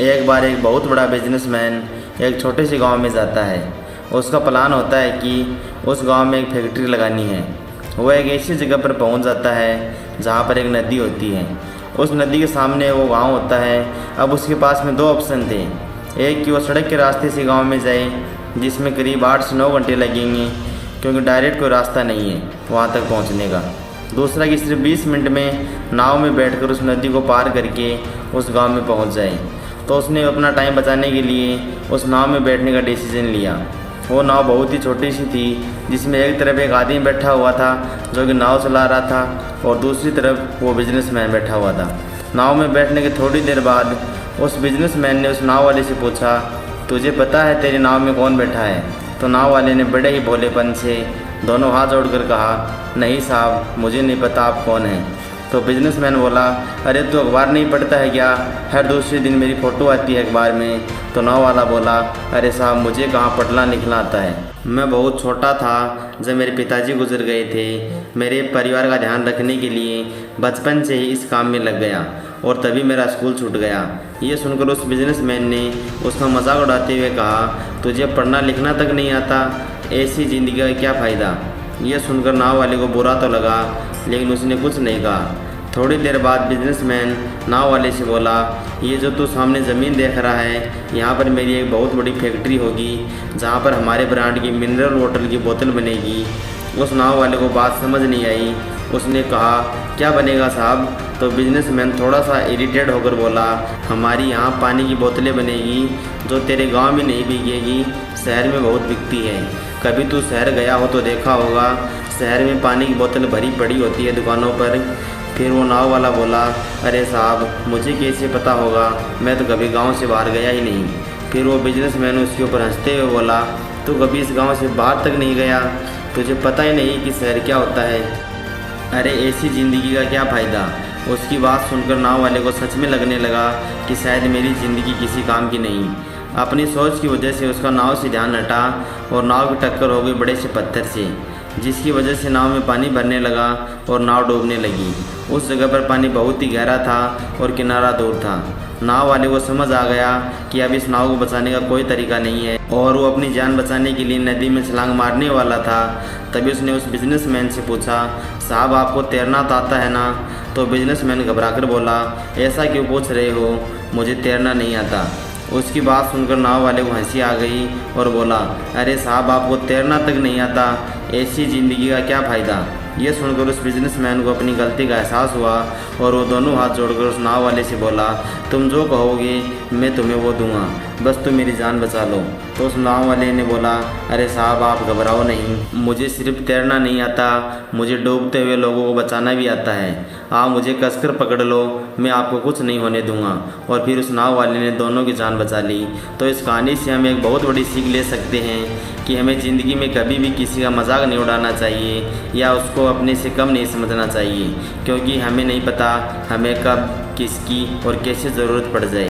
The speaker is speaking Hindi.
एक बार एक बहुत बड़ा बिजनेसमैन एक छोटे से गांव में जाता है। उसका प्लान होता है कि उस गांव में एक फैक्ट्री लगानी है। वह एक ऐसी जगह पर पहुंच जाता है जहां पर एक नदी होती है। उस नदी के सामने वो गांव होता है। अब उसके पास में दो ऑप्शन थे, एक कि वो सड़क के रास्ते से गांव में जाए जिसमें करीब 8 से 9 घंटे लगेंगे क्योंकि डायरेक्ट कोई रास्ता नहीं है वहां तक पहुंचने का। दूसरा कि सिर्फ 20 मिनट में नाव में बैठकर उस नदी को पार करके उस गांव में पहुंच जाए। तो उसने अपना टाइम बचाने के लिए उस नाव में बैठने का डिसीजन लिया। वो नाव बहुत ही छोटी सी थी जिसमें एक तरफ एक आदमी बैठा हुआ था जो कि नाव चला रहा था और दूसरी तरफ वो बिजनेसमैन बैठा हुआ था। नाव में बैठने के थोड़ी देर बाद उस बिजनेसमैन ने उस नाव वाले से पूछा, तुझे पता है तेरी नाव में कौन बैठा है? तो नाव वाले ने बड़े ही भोलेपन से दोनों हाथ जोड़कर कहा, नहीं साहब, मुझे नहीं पता आप कौन हैं। तो बिजनेसमैन बोला, अरे तू अखबार नहीं पढ़ता है क्या? हर दूसरे दिन मेरी फ़ोटो आती है अखबार में। तो नाव वाला बोला, अरे साहब, मुझे कहाँ पढ़ना लिखना आता है। मैं बहुत छोटा था जब मेरे पिताजी गुजर गए थे। मेरे परिवार का ध्यान रखने के लिए बचपन से ही इस काम में लग गया और तभी मेरा स्कूल छूट गया। ये सुनकर उस बिजनेसमैन ने उसका मजाक उड़ाते हुए कहा, तुझे पढ़ना लिखना तक नहीं आता, ऐसी ज़िंदगी का क्या फ़ायदा? यह सुनकर नाव वाले को बुरा तो लगा लेकिन उसने कुछ नहीं कहा। थोड़ी देर बाद बिजनेसमैन नाव वाले से बोला, ये जो तू सामने ज़मीन देख रहा है, यहाँ पर मेरी एक बहुत बड़ी फैक्ट्री होगी जहाँ पर हमारे ब्रांड की मिनरल वाटर की बोतल बनेगी। उस नाव वाले को बात समझ नहीं आई। उसने कहा, क्या बनेगा साहब? तो बिजनेसमैन थोड़ा सा इरिटेट होकर बोला, हमारी यहाँ पानी की बोतलें बनेगी जो तेरे गांव में नहीं बिकेगी, शहर में बहुत बिकती है। कभी तू शहर गया हो तो देखा होगा, शहर में पानी की बोतल भरी पड़ी होती है दुकानों पर। फिर वो नाव वाला बोला, अरे साहब, मुझे कैसे पता होगा, मैं तो कभी गांव से बाहर गया ही नहीं। फिर वो बिजनेसमैन उसके ऊपर हंसते हुए बोला, तू कभी इस गांव से बाहर तक नहीं गया, तुझे पता ही नहीं कि शहर क्या होता है। अरे ऐसी ज़िंदगी का क्या फ़ायदा? उसकी बात सुनकर नाव वाले को सच में लगने लगा कि शायद मेरी ज़िंदगी किसी काम की नहीं। अपनी सोच की वजह से उसका नाव से ध्यान हटा और नाव की टक्कर हो गई बड़े से पत्थर से, जिसकी वजह से नाव में पानी भरने लगा और नाव डूबने लगी। उस जगह पर पानी बहुत ही गहरा था और किनारा दूर था। नाव वाले को समझ आ गया कि अब इस नाव को बचाने का कोई तरीका नहीं है और वो अपनी जान बचाने के लिए नदी में छलांग मारने वाला था। तभी उसने उस बिजनेसमैन से पूछा, साहब, आपको तैरना तो आता है ना? तो बिजनेसमैन घबराकर बोला, ऐसा क्यों पूछ रहे हो, मुझे तैरना नहीं आता। उसकी बात सुनकर नाव वाले को हंसी आ गई और बोला, अरे साहब, आपको तैरना तक नहीं आता, ऐसी ज़िंदगी का क्या फ़ायदा? ये सुनकर उस बिजनेसमैन को अपनी गलती का एहसास हुआ और वो दोनों हाथ जोड़कर उस नाव वाले से बोला, तुम जो कहोगे मैं तुम्हें वो दूंगा, बस तुम मेरी जान बचा लो। तो उस नाव वाले ने बोला, अरे साहब, आप घबराओ नहीं, मुझे सिर्फ तैरना नहीं आता, मुझे डूबते हुए लोगों को बचाना भी आता है। आप मुझे कसकर पकड़ लो, मैं आपको कुछ नहीं होने दूंगा। और फिर उस नाव वाले ने दोनों की जान बचा ली। तो इस कहानी से हम एक बहुत बड़ी सीख ले सकते हैं कि हमें ज़िंदगी में कभी भी किसी का मजाक नहीं उड़ाना चाहिए या उसको अपने से कम नहीं समझना चाहिए, क्योंकि हमें नहीं पता हमें कब, किसकी और कैसे ज़रूरत पड़ जाए।